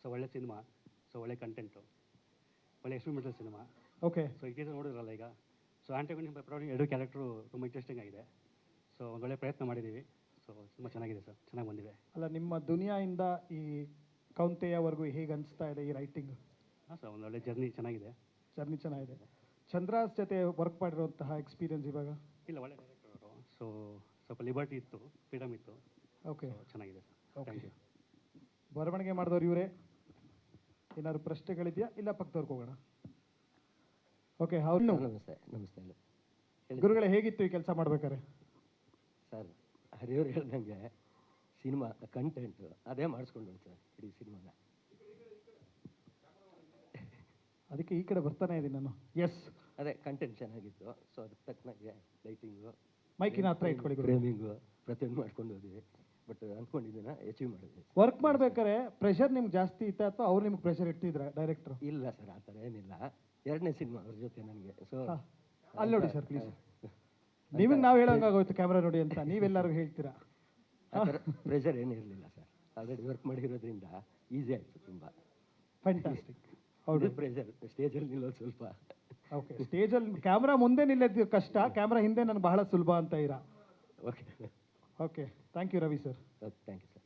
So ಒಳ್ಳೆ cinema, so ಒಳ್ಳೆ content, ಒಳ್ಳೆ ಎಕ್ಸ್ಪೆರಿಮೆಂಟಲ್ ಸಿನಿಮಾ. ಓಕೆ. ಸೊ ಈ ಟೀಸರ್ ನೋಡಿದ್ರಲ್ಲ ಈಗ, ಸೊ ಆಂಟೋನಿ ಪ್ರೌಢಿ ಎರಡು ಕ್ಯಾರೆಕ್ಟ್ರು ತುಂಬ ಇಂಟ್ರೆಸ್ಟಿಂಗ್ ಆಗಿದೆ. ಸೊ ಒಂದು ಒಳ್ಳೆ ಪ್ರಯತ್ನ ಮಾಡಿದ್ದೀವಿ. ಸೊ ತುಂಬ ಚೆನ್ನಾಗಿದೆ ಸರ್, ಚೆನ್ನಾಗಿ ಬಂದಿದೆ. ಅಲ್ಲ, ನಿಮ್ಮ ದುನಿಯಾಯಿಂದ ಈ ಕೌಂತೆಯವರೆಗೂ ಹೇಗೆ ಅನಿಸ್ತಾ ಇದೆ ಈ ರೈಟಿಂಗ್? ಹಾಂ ಸರ್, ಒಂದು ಒಳ್ಳೆ ಜರ್ನಿ ಚೆನ್ನಾಗಿದೆ. ಜರ್ನಿ ಚೆನ್ನಾಗಿದೆ. ಚಂದ್ರಾಸ್ ಜೊತೆ ವರ್ಕ್ ಮಾಡಿರುವಂತಹ ಎಕ್ಸ್ಪೀರಿಯನ್ಸ್ ಇವಾಗ? ಇಲ್ಲ, ಒಳ್ಳೆ ಡೈರೆಕ್ಟರ್ ಅವರು. ಸೊ ಸ್ವಲ್ಪ ಲಿಬರ್ಟಿ ಇತ್ತು, ಫ್ರೀಡಮ್ ಇತ್ತು. ಓಕೆ, ಚೆನ್ನಾಗಿದೆ ಸರ್. ಓಕೆ. Thank you. ಬರವಣಿಗೆ ಮಾಡಿದವ್ರು ಇವರೇ. ಏನಾದ್ರು ಪ್ರಶ್ನೆಗಳಿದೆಯಾ? ಇಲ್ಲ ಪಕ್ಕದವ್ರಿಗೆ ಹೋಗೋಣ. ಓಕೆ, ಹೌದು. ನಮಸ್ತೆ. ನಮಸ್ತೆ ಗುರುಗಳೇ, ಹೇಗಿತ್ತು ಈ ಕೆಲಸ ಮಾಡ್ಬೇಕಾರೆ? ಸರ್, ಹರಿಯವ್ರು ಹೇಳ್ದಂಗೆ ಸಿನಿಮಾ ಕಂಟೆಂಟು ಅದೇ ಮಾಡಿಸ್ಕೊಂಡು ಸರ್ ಇಡೀ ಸಿನಿಮಾನ. ಅದಕ್ಕೆ ಈ ಕಡೆ ಬರ್ತಾನೆ ಇದ್ದೀನಿ ನಾನು. ಎಸ್, ಅದೇ ಕಂಟೆಂಟ್ ಚೆನ್ನಾಗಿತ್ತು. ಸೊ ಅದಕ್ಕೆ ತಕ್ಕನಾಗೆ ಲೈಟಿಂಗು, ಮೈಕಿನ ಹತ್ರ ಇಟ್ಕೊಳ್ಳಿ. ಫ್ರೇಮಿಂಗು ಪ್ರತಿಯೊಂದು ಮಾಡ್ಕೊಂಡು ಹೋದ್ವಿ. ಬಟ್ ಅಂದ್ಕೊಂಡಿದ್ದನ್ನ ಅಚೀವ್ ಮಾಡಿದ್ವಿ. ವರ್ಕ್ ಮಾಡ್ಬೇಕಾರೆ ಪ್ರೆಷರ್ ನಿಮ್ಗೆ ಜಾಸ್ತಿ ಇತ್ತ ಅಥವಾ ಅವ್ರು ನಿಮ್ಗೆ ಪ್ರೆಷರ್ ಇಡ್ತಿದ್ರ ಡೈರೆಕ್ಟ್ರು? ಇಲ್ಲ ಸರ್, ಆ ಥರ ಏನಿಲ್ಲ. ಎರಡನೇ ಸಿನಿಮಾ ಅವ್ರ ಜೊತೆ ನನಗೆ. ಸೊ ಅಲ್ಲಿ ನೋಡಿ ಸರ್ ಪ್ಲೀಸ್. ನಿಮಗೆ ನಾವು ಹೇಳೋಂಗಾಗೋಯ್ತು ಕ್ಯಾಮ್ರಾ ನೋಡಿ ಅಂತ, ನೀವೆಲ್ಲರಿಗೂ ಹೇಳ್ತೀರಾ? ಆ ಥರ ಪ್ರೆಷರ್ ಏನೂ ಇರಲಿಲ್ಲ ಸರ್. ಆಲ್ರೆಡಿ ವರ್ಕ್ ಮಾಡಿರೋದ್ರಿಂದ ಈಸಿ ಆಯಿತು ತುಂಬ. ಫ್ಯಾಂಟಾಸ್ಟಿಕ್. ಹೌದು, ಪ್ರೆಷರ್ ಸ್ಟೇಜಲ್ಲಿ ನಿಲ್ಲೋದು ಸ್ವಲ್ಪ. ಓಕೆ, ಸ್ಟೇಜಲ್ಲಿ ಕ್ಯಾಮ್ರಾ ಮುಂದೆ ನಿಲ್ಲೋದು ಕಷ್ಟ, ಕ್ಯಾಮ್ರಾ ಹಿಂದೆ ನಾನು ಬಹಳ ಸುಲಭ ಅಂತ ಇರಾ. Okay okay, thank you Ravi sir. Okay, thank you sir.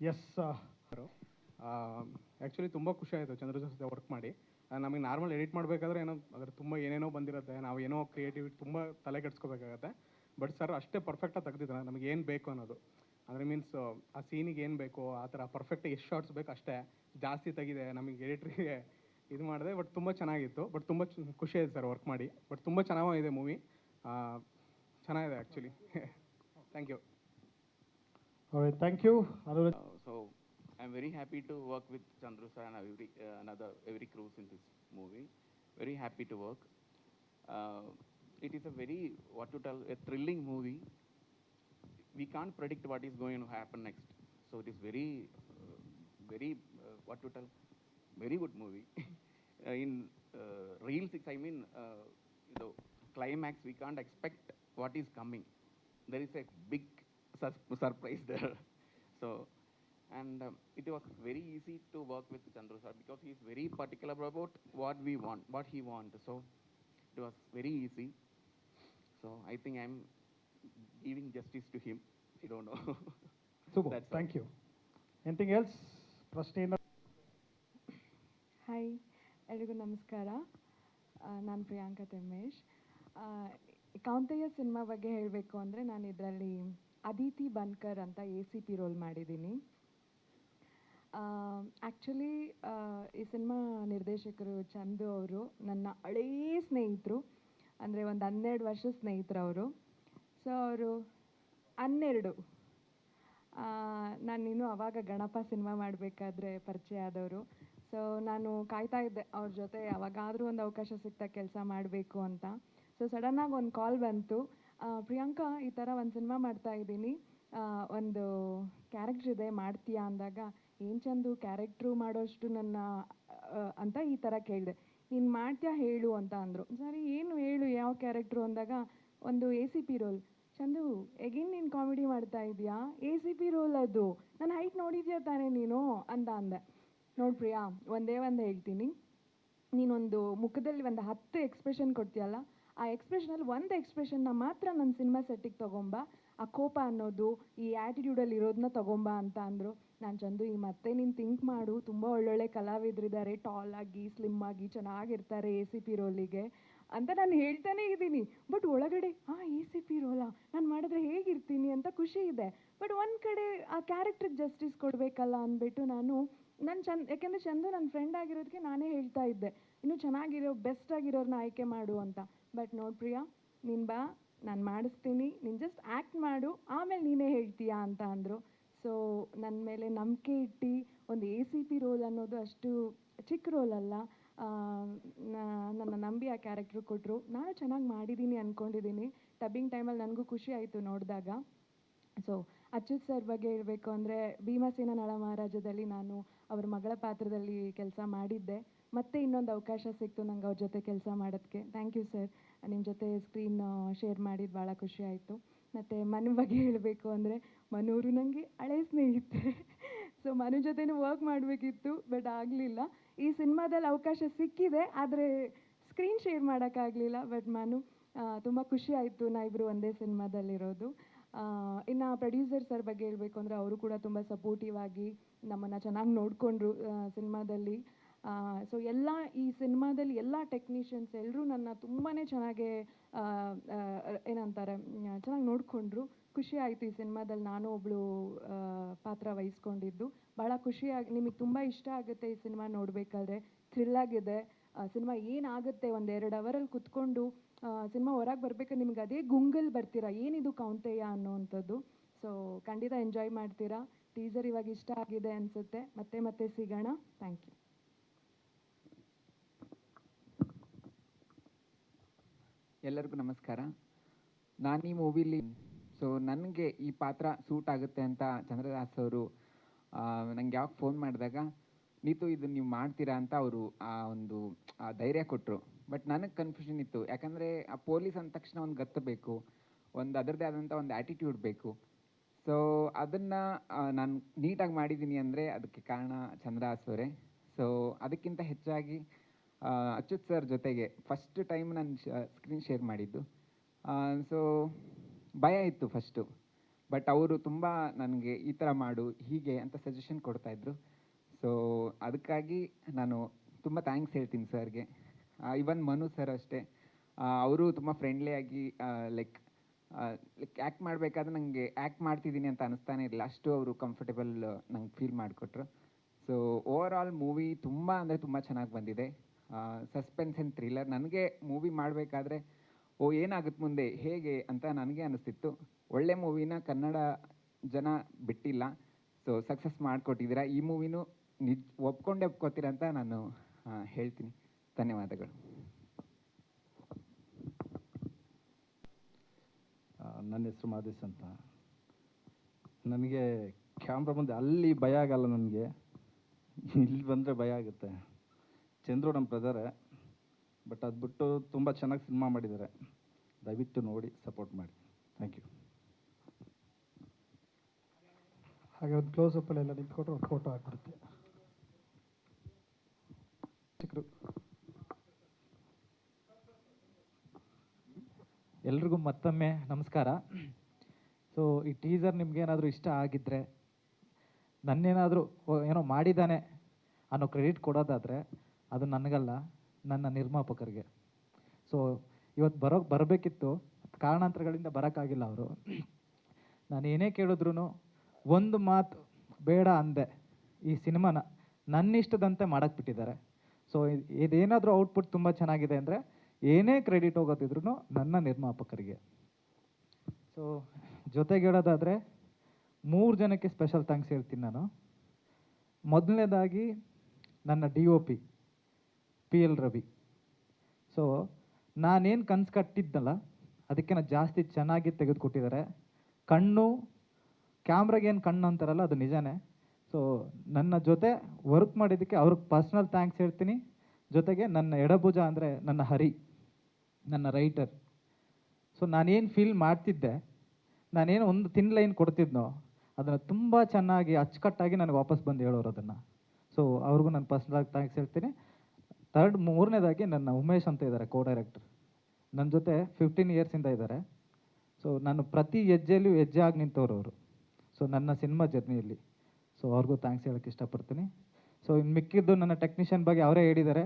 Yes, actually ತುಂಬ ಖುಷಿ ಆಯಿತು ಚಂದ್ರ ಜೊತೆ ವರ್ಕ್ ಮಾಡಿ. ನಮಗೆ ನಾರ್ಮಲ್ ಎಡಿಟ್ ಮಾಡಬೇಕಾದ್ರೆ ಏನೋ ಅದ್ರ ತುಂಬ ಏನೇನೋ ಬಂದಿರುತ್ತೆ, ನಾವು ಏನೋ ಕ್ರಿಯೇಟಿವಿಟಿ ತುಂಬ ತಲೆ ಕೆಡಿಸ್ಕೋಬೇಕಾಗತ್ತೆ. ಬಟ್ ಸರ್ ಅಷ್ಟೇ ಪರ್ಫೆಕ್ಟಾಗಿ ತೆಗ್ದಿದ್ದಾರೆ, ನಮಗೆ ಏನು ಬೇಕು ಅನ್ನೋದು. ಅಂದರೆ ಮೀನ್ಸ್ ಆ ಸೀನಿಗೆ ಏನು ಬೇಕೋ ಆ ಥರ ಪರ್ಫೆಕ್ಟಾಗಿ ಎಷ್ಟು ಶಾರ್ಟ್ಸ್ ಬೇಕು ಅಷ್ಟೇ, ಜಾಸ್ತಿ ತೆಗಿದೆ ನಮಗೆ ಎಡಿಟ್ರಿಗೆ ಇದು ಮಾಡಿದೆ. ಬಟ್ ತುಂಬ ಚೆನ್ನಾಗಿತ್ತು. ಬಟ್ ತುಂಬ ಖುಷಿ ಆಯಿತು ಸರ್ ವರ್ಕ್ ಮಾಡಿ. ಬಟ್ ತುಂಬ ಚೆನ್ನಾಗಿದೆ ಮೂವಿ, ಚೆನ್ನಾಗಿದೆ actually. Thank you. Thank you. So I'm very happy to work with Chandru sir and every crews in this movie. Very happy to work. It is a very, a thrilling movie. We can't predict what is going to happen next. So it is very very good movie. In Reel 6, I mean, the climax, we can't expect what is coming. There is a big surprise there. So, and it was very easy to work with Chandru sir because he is very particular about what he wants. So it was very easy. So I think I'm giving justice to him. I don't know. Super. Thank you. Anything else? ಪ್ರಶ್ನೆಯಿಂದ. Hi, ಎಲ್ರಿಗೂ ನಮಸ್ಕಾರ. ನಾನು Priyanka ತೆಮ್ಮೇಶ್. Kaunteya cinema ಬಗ್ಗೆ ಹೇಳಬೇಕು ಅಂದರೆ, ನಾನು ಇದರಲ್ಲಿ Aditi bunker ಅಂತ ACP ರೋಲ್ ಮಾಡಿದ್ದೀನಿ. ಆ್ಯಕ್ಚುಲಿ ಈ ಸಿನಿಮಾ ನಿರ್ದೇಶಕರು ಚಂದು ಅವರು ನನ್ನ ಹಳೆಯ ಸ್ನೇಹಿತರು, ಅಂದರೆ ಒಂದು 12 ವರ್ಷದ ಸ್ನೇಹಿತರು ಅವರು. ಸೊ ಅವರು 12, ನಾನಿನ್ನೂ ಆವಾಗ ಗಣಪ ಸಿನಿಮಾ ಮಾಡಬೇಕಾದ್ರೆ ಪರಿಚಯ ಆದವರು. ಸೊ ನಾನು ಕಾಯ್ತಾ ಇದ್ದೆ ಅವ್ರ ಜೊತೆ ಯಾವಾಗಾದರೂ ಒಂದು ಅವಕಾಶ ಸಿಗ್ತಾ ಕೆಲಸ ಮಾಡಬೇಕು ಅಂತ. ಸೊ ಸಡನ್ನಾಗಿ ಒಂದು ಕಾಲ್ ಬಂತು, ಪ್ರಿಯಾಂಕಾ ಈ ಥರ ಒಂದು ಸಿನಿಮಾ ಮಾಡ್ತಾ ಇದ್ದೀನಿ, ಒಂದು ಕ್ಯಾರೆಕ್ಟ್ರ್ ಇದೆ ಮಾಡ್ತೀಯಾ ಅಂದಾಗ, ಏನು ಚಂದು ಕ್ಯಾರೆಕ್ಟ್ರು ಮಾಡೋಷ್ಟು ನನ್ನ ಅಂತ ಈ ಥರ ಕೇಳಿದೆ. ನೀನು ಮಾಡ್ತೀಯಾ ಹೇಳು ಅಂತ ಅಂದರು. ಸರಿ ಏನು ಹೇಳು, ಯಾವ ಕ್ಯಾರೆಕ್ಟ್ರು ಅಂದಾಗ, ಒಂದು ACP ರೋಲ್. ಚಂದು ಎಗೇನ್ ನೀನು ಕಾಮಿಡಿ ಮಾಡ್ತಾ ಇದೆಯಾ, ACP ರೋಲ್ ಅದು, ನನ್ನ ಹೈಟ್ ನೋಡಿದ್ಯಾ ತಾನೇ ನೀನು ಅಂತ ಅಂದೆ. ನೋಡಿ ಪ್ರಿಯಾ, ಒಂದೇ ಒಂದು ಹೇಳ್ತೀನಿ, ನೀನೊಂದು ಮುಖದಲ್ಲಿ ಒಂದು 10 ಎಕ್ಸ್ಪ್ರೆಷನ್ ಕೊಡ್ತೀಯಲ್ಲ, ಆ ಎಕ್ಸ್ಪ್ರೆಷನಲ್ಲಿ ಒಂದು ಎಕ್ಸ್ಪ್ರೆಷನ್ನ ಮಾತ್ರ ನನ್ನ ಸಿನಿಮಾ ಸೆಟ್ಟಿಗೆ ತೊಗೊಂಬ, ಆ ಕೋಪ ಅನ್ನೋದು ಈ ಆ್ಯಟಿಟ್ಯೂಡಲ್ಲಿ ಇರೋದನ್ನ ತೊಗೊಂಬ ಅಂತ ಅಂದರು. ನಾನು ಚಂದು ಈ ಮತ್ತೆ ನೀನು ಥಿಂಕ್ ಮಾಡು, ತುಂಬ ಒಳ್ಳೊಳ್ಳೆ ಕಲಾವಿದರಿದ್ದಾರೆ, ಟಾಲ್ ಆಗಿ ಸ್ಲಿಮ್ ಆಗಿ ಚೆನ್ನಾಗಿರ್ತಾರೆ ACP ರೋಲಿಗೆ ಅಂತ ನಾನು ಹೇಳ್ತಾನೇ ಇದ್ದೀನಿ. ಬಟ್ ಒಳಗಡೆ ACP ರೋಲಾ, ನಾನು ಮಾಡಿದ್ರೆ ಹೇಗಿರ್ತೀನಿ ಅಂತ ಖುಷಿ ಇದೆ. ಬಟ್ ಒಂದು ಕಡೆ ಆ ಕ್ಯಾರೆಕ್ಟ್ರಿಗೆ ಜಸ್ಟಿಸ್ ಕೊಡಬೇಕಲ್ಲ ಅಂದ್ಬಿಟ್ಟು ನಾನು ಯಾಕೆಂದರೆ ಚಂದು ನನ್ನ ಫ್ರೆಂಡ್ ಆಗಿರೋದಕ್ಕೆ ನಾನೇ ಹೇಳ್ತಾ ಇದ್ದೆ, ಇನ್ನೂ ಚೆನ್ನಾಗಿರೋ ಬೆಸ್ಟ್ ಆಗಿರೋರನ್ನ ಆಯ್ಕೆ ಮಾಡು ಅಂತ. ಬಟ್ ನೋಡಿ ಪ್ರಿಯಾ, ನೀನು ಬಾ, ನಾನು ಮಾಡಿಸ್ತೀನಿ, ನೀನು ಜಸ್ಟ್ ಆ್ಯಕ್ಟ್ ಮಾಡು, ಆಮೇಲೆ ನೀನೇ ಹೇಳ್ತೀಯಾ ಅಂತ ಅಂದರು. ಸೊ ನನ್ನ ಮೇಲೆ ನಂಬಿಕೆ ಇಟ್ಟು ಒಂದು ACP ರೋಲ್ ಅನ್ನೋದು ಅಷ್ಟು ಚಿಕ್ಕ ರೋಲ್ ಅಲ್ಲ, ನನ್ನ ನಂಬಿ ಆ ಕ್ಯಾರೆಕ್ಟ್ರು ಕೊಟ್ಟರು. ನಾನು ಚೆನ್ನಾಗಿ ಮಾಡಿದ್ದೀನಿ ಅಂದ್ಕೊಂಡಿದ್ದೀನಿ. ಡಬ್ಬಿಂಗ್ ಟೈಮಲ್ಲಿ ನನಗೂ ಖುಷಿ ಆಯಿತು ನೋಡಿದಾಗ. ಸೊ ಅಚ್ಯುತ್ ಸರ್ ಬಗ್ಗೆ ಹೇಳಬೇಕು ಅಂದರೆ, ಭೀಮಸೇನ ನಳಮಹಾರಾಜದಲ್ಲಿ ನಾನು ಅವ್ರ ಮಗಳ ಪಾತ್ರದಲ್ಲಿ ಕೆಲಸ ಮಾಡಿದ್ದೆ. ಮತ್ತೆ ಇನ್ನೊಂದು ಅವಕಾಶ ಸಿಕ್ತು ನಂಗೆ ಅವ್ರ ಜೊತೆ ಕೆಲಸ ಮಾಡೋದಕ್ಕೆ. ಥ್ಯಾಂಕ್ ಯು ಸರ್, ನಿಮ್ಮ ಜೊತೆ ಸ್ಕ್ರೀನ್ ಶೇರ್ ಮಾಡಿದ್ದು ಭಾಳ ಖುಷಿ ಆಯಿತು. ಮತ್ತು ಮನು ಬಗ್ಗೆ ಹೇಳಬೇಕು ಅಂದರೆ, ಮನೂರು ನನಗೆ ಹಳೆ ಸ್ನೇಹಿತರೆ. ಸೊ ಮನು ಜೊತೆನೂ ವರ್ಕ್ ಮಾಡಬೇಕಿತ್ತು, ಬಟ್ ಆಗಲಿಲ್ಲ. ಈ ಸಿನಿಮಾದಲ್ಲಿ ಅವಕಾಶ ಸಿಕ್ಕಿದೆ, ಆದರೆ ಸ್ಕ್ರೀನ್ ಶೇರ್ ಮಾಡೋಕ್ಕಾಗಲಿಲ್ಲ. ಬಟ್ ಮನು ತುಂಬ ಖುಷಿ ಆಯಿತು ನಾವಿಬ್ಬರು ಒಂದೇ ಸಿನಿಮಾದಲ್ಲಿರೋದು. ಇನ್ನು ಪ್ರೊಡ್ಯೂಸರ್ ಸರ್ ಬಗ್ಗೆ ಹೇಳಬೇಕು ಅಂದರೆ ಅವರು ಕೂಡ ತುಂಬ ಸಪೋರ್ಟಿವ್ ಆಗಿ ನಮ್ಮನ್ನು ಚೆನ್ನಾಗಿ ನೋಡಿಕೊಂಡ್ರು ಸಿನಿಮಾದಲ್ಲಿ. ಸೊ ಎಲ್ಲ ಈ ಸಿನಿಮಾದಲ್ಲಿ ಎಲ್ಲ ಟೆಕ್ನಿಷಿಯನ್ಸ್ ಎಲ್ಲರೂ ನನ್ನ ತುಂಬಾ ಚೆನ್ನಾಗಿ ಏನಂತಾರೆ ಚೆನ್ನಾಗಿ ನೋಡಿಕೊಂಡ್ರು. ಖುಷಿ ಆಯಿತು ಈ ಸಿನಿಮಾದಲ್ಲಿ ನಾನು ಒಬ್ಬಳು ಪಾತ್ರ ವಹಿಸ್ಕೊಂಡಿದ್ದು. ಭಾಳ ಖುಷಿಯಾಗಿ ನಿಮಗೆ ತುಂಬ ಇಷ್ಟ ಆಗುತ್ತೆ ಈ ಸಿನಿಮಾ ನೋಡಬೇಕಾದ್ರೆ. ಥ್ರಿಲ್ಲಾಗಿದೆ ಸಿನಿಮಾ. ಏನಾಗುತ್ತೆ ಒಂದು 2 ಅವರಲ್ಲಿ ಕುತ್ಕೊಂಡು ಸಿನಿಮಾ ಹೊರಗೆ ಬರ್ಬೇಕಾದ್ರೆ ನಿಮ್ಗೆ ಅದೇ ಗುಂಗಲ್ಲಿ ಬರ್ತೀರಾ, ಏನಿದು ಕೌಂತೆಯ ಅನ್ನೋವಂಥದ್ದು. ಸೊ ಖಂಡಿತ ಎಂಜಾಯ್ ಮಾಡ್ತೀರಾ. ಟೀಸರ್ ಇವಾಗ ಇಷ್ಟ ಆಗಿದೆ ಅನಿಸುತ್ತೆ. ಮತ್ತೆ ಸಿಗೋಣ. Thank you. ಎಲ್ಲರಿಗೂ ನಮಸ್ಕಾರ. ನಾನು ಈ ಮೂವಿಲಿ ನನಗೆ ಈ ಪಾತ್ರ ಸೂಟ್ ಆಗುತ್ತೆ ಅಂತ ಚಂದ್ರದಾಸ್ ಅವರು ನಂಗೆ ಯಾವಾಗ ಫೋನ್ ಮಾಡಿದಾಗ, ನೀತು ಇದು ನೀವು ಮಾಡ್ತೀರಾ ಅಂತ ಅವರು ಒಂದು ಧೈರ್ಯ ಕೊಟ್ಟರು. ಬಟ್ ನನಗೆ ಕನ್ಫ್ಯೂಷನ್ ಇತ್ತು, ಯಾಕಂದರೆ ಆ ಪೊಲೀಸ್ ಅಂದ ತಕ್ಷಣ ಒಂದು ಗತ್ತು ಬೇಕು, ಒಂದು ಅದರದ್ದೇ ಆದಂಥ ಒಂದು ಆ್ಯಟಿಟ್ಯೂಡ್ ಬೇಕು. ಸೊ ಅದನ್ನು ನಾನು ನೀಟಾಗಿ ಮಾಡಿದ್ದೀನಿ ಅಂದರೆ ಅದಕ್ಕೆ ಕಾರಣ ಚಂದ್ರದಾಸ್ ಅವರೇ. ಸೊ ಅದಕ್ಕಿಂತ ಹೆಚ್ಚಾಗಿ ಅಚ್ಯುತ್ ಸರ್ ಜೊತೆಗೆ ಫಸ್ಟ್ ಟೈಮ್ ನಾನು ಸ್ಕ್ರೀನ್ ಶೇರ್ ಮಾಡಿದ್ದು. ಸೊ ಭಯ ಇತ್ತು ಫಸ್ಟು, ಬಟ್ ಅವರು ತುಂಬ ನನಗೆ ಈ ಥರ ಮಾಡು ಹೀಗೆ ಅಂತ ಸಜೆಷನ್ ಕೊಡ್ತಾಯಿದ್ರು. ಸೊ ಅದಕ್ಕಾಗಿ ನಾನು ತುಂಬ ಥ್ಯಾಂಕ್ಸ್ ಹೇಳ್ತೀನಿ ಸರ್ಗೆ. ಇವನ್ ಮನು ಸರ್ ಅಷ್ಟೇ, ಅವರು ತುಂಬ ಫ್ರೆಂಡ್ಲಿಯಾಗಿ ಲೈಕ್ ಆ್ಯಕ್ಟ್ ಮಾಡಬೇಕಾದ್ರೆ ನನಗೆ ಆ್ಯಕ್ಟ್ ಮಾಡ್ತಿದ್ದೀನಿ ಅಂತ ಅನಿಸ್ತಾನೆ ಇರಲಿಲ್ಲ, ಅಷ್ಟು ಅವರು ಕಂಫರ್ಟೇಬಲ್ ನಂಗೆ ಫೀಲ್ ಮಾಡಿಕೊಟ್ರು. ಸೊ ಓವರ್ ಆಲ್ ಮೂವಿ ತುಂಬ ಅಂದರೆ ತುಂಬ ಚೆನ್ನಾಗಿ ಬಂದಿದೆ. Suspense and thriller. ನನಗೆ ಮೂವಿ ಮಾಡಬೇಕಾದ್ರೆ ಏನಾಗುತ್ತೆ ಮುಂದೆ ಹೇಗೆ ಅಂತ ನನಗೆ ಅನಿಸ್ತಿತ್ತು. ಒಳ್ಳೆ ಮೂವಿನ ಕನ್ನಡ ಜನ ಬಿಟ್ಟಿಲ್ಲ. ಸೊ ಸಕ್ಸಸ್ ಮಾಡಿಕೊಟ್ಟಿದ್ದೀರಾ. ಈ ಮೂವಿನೂ ಒಪ್ಕೋತೀರ ಅಂತ ನಾನು ಹೇಳ್ತೀನಿ. ಧನ್ಯವಾದಗಳು. ನನ್ನ ಹೆಸರು ಮಾದೇಶ್ ಅಂತ. ನನಗೆ ಕ್ಯಾಮ್ರಾ ಮುಂದೆ ಅಲ್ಲಿ ಭಯ ಆಗಲ್ಲ, ನನಗೆ ಇಲ್ಲಿ ಬಂದರೆ ಭಯ ಆಗುತ್ತೆ. ಚಂದ್ರು ನಮ್ಮ ಬ್ರದರೇ, ಬಟ್ ಅದು ಬಿಟ್ಟು ತುಂಬ ಚೆನ್ನಾಗಿ ಸಿನಿಮಾ ಮಾಡಿದ್ದಾರೆ. ದಯವಿಟ್ಟು ನೋಡಿ ಸಪೋರ್ಟ್ ಮಾಡಿ. Thank you. ಹಾಗೆ ಒಂದು ಕ್ಲೋಸಪ್ಪಲ್ಲೆಲ್ಲ ನಿಂತ್ಕೊಂಡ್ರೆ ಒಂದು ಫೋಟೋ ಹಾಕ್ಬಿಡುತ್ತೆ. ಎಲ್ರಿಗೂ ಮತ್ತೊಮ್ಮೆ ನಮಸ್ಕಾರ. ಸೊ ಈ ಟೀಸರ್ ನಿಮ್ಗೇನಾದರೂ ಇಷ್ಟ ಆಗಿದ್ದರೆ, ನನ್ನೇನಾದರೂ ಏನೋ ಮಾಡಿದ್ದಾನೆ ಅನ್ನೋ ಕ್ರೆಡಿಟ್ ಕೊಡೋದಾದರೆ ಅದು ನನಗಲ್ಲ, ನನ್ನ ನಿರ್ಮಾಪಕರಿಗೆ. ಸೊ ಇವತ್ತು ಬರಬೇಕಿತ್ತು, ಕಾರಣಾಂತರಗಳಿಂದ ಬರೋಕ್ಕಾಗಿಲ್ಲ ಅವರು. ನಾನು ಏನೇ ಕೇಳಿದ್ರು ಒಂದು ಮಾತು ಬೇಡ ಅಂದೆ, ಈ ಸಿನಿಮಾನ ನನ್ನಿಷ್ಟದಂತೆ ಮಾಡಕ್ಕೆ ಬಿಟ್ಟಿದ್ದಾರೆ. ಸೊ ಇದೇನಾದರೂ ಔಟ್ಪುಟ್ ತುಂಬ ಚೆನ್ನಾಗಿದೆ ಅಂದರೆ ಏನೇ ಕ್ರೆಡಿಟ್ ಹೋಗೋದಿದ್ರು ನನ್ನ ನಿರ್ಮಾಪಕರಿಗೆ. ಸೊ ಜೊತೆಗೆ ಹೇಳೋದಾದರೆ 3 ಜನಕ್ಕೆ ಸ್ಪೆಷಲ್ ಥ್ಯಾಂಕ್ಸ್ ಹೇಳ್ತೀನಿ ನಾನು. ಮೊದಲನೇದಾಗಿ ನನ್ನ DOP PL ರವಿ. ಸೊ ನಾನೇನು ಕನಸು ಕಟ್ಟಿದ್ದಲ್ಲ ಅದಕ್ಕಿಂತ ಜಾಸ್ತಿ ಚೆನ್ನಾಗಿ ತೆಗೆದುಕೊಟ್ಟಿದ್ದಾರೆ. ಕಣ್ಣು ಕ್ಯಾಮ್ರಾಗೇನು ಕಣ್ಣು ಅಂತಾರಲ್ಲ ಅದು ನಿಜಾನೇ. ಸೊ ನನ್ನ ಜೊತೆ ವರ್ಕ್ ಮಾಡಿದ್ದಕ್ಕೆ ಅವ್ರಿಗೆ ಪರ್ಸ್ನಲ್ ಥ್ಯಾಂಕ್ಸ್ ಹೇಳ್ತೀನಿ. ಜೊತೆಗೆ ನನ್ನ ಎಡಭುಜ ಅಂದರೆ ನನ್ನ ಹರಿ, ನನ್ನ ರೈಟರ್. ಸೊ ನಾನೇನು ಫೀಲ್ ಮಾಡ್ತಿದ್ದೆ, ನಾನೇನು ಒಂದು ತಿನ್ ಲೈನ್ ಕೊಡ್ತಿದ್ನೋ ಅದನ್ನು ತುಂಬ ಚೆನ್ನಾಗಿ ಅಚ್ಚುಕಟ್ಟಾಗಿ ನನಗೆ ವಾಪಸ್ ಬಂದು ಹೇಳೋರು ಅದನ್ನು. ಸೊ ಅವ್ರಿಗೂ ನಾನು ಪರ್ಸ್ನಲಾಗಿ ಥ್ಯಾಂಕ್ಸ್ ಹೇಳ್ತೀನಿ. ಮೂರನೇದಾಗಿ ನನ್ನ ಉಮೇಶ್ ಅಂತ ಇದ್ದಾರೆ, ಕೋ-ಡೈರೆಕ್ಟರ್. ನನ್ನ ಜೊತೆ 15 ಇಯರ್ಸಿಂದ ಇದ್ದಾರೆ. ಸೊ ನಾನು ಪ್ರತಿ ಹೆಜ್ಜೆಯಲ್ಲೂ ಹೆಜ್ಜೆ ಆಗಿ ನಿಂತವ್ರು ಅವರು. ಸೊ ನನ್ನ ಸಿನಿಮಾ ಜರ್ನಿಯಲ್ಲಿ. ಸೊ ಅವ್ರಿಗೂ ಥ್ಯಾಂಕ್ಸ್ ಹೇಳೋಕ್ಕೆ ಇಷ್ಟಪಡ್ತೀನಿ. ಸೊ ಇನ್ನು ಮಿಕ್ಕಿದ್ದು ನನ್ನ ಟೆಕ್ನಿಷಿಯನ್ ಬಗ್ಗೆ ಅವರೇ ಹೇಳಿದ್ದಾರೆ,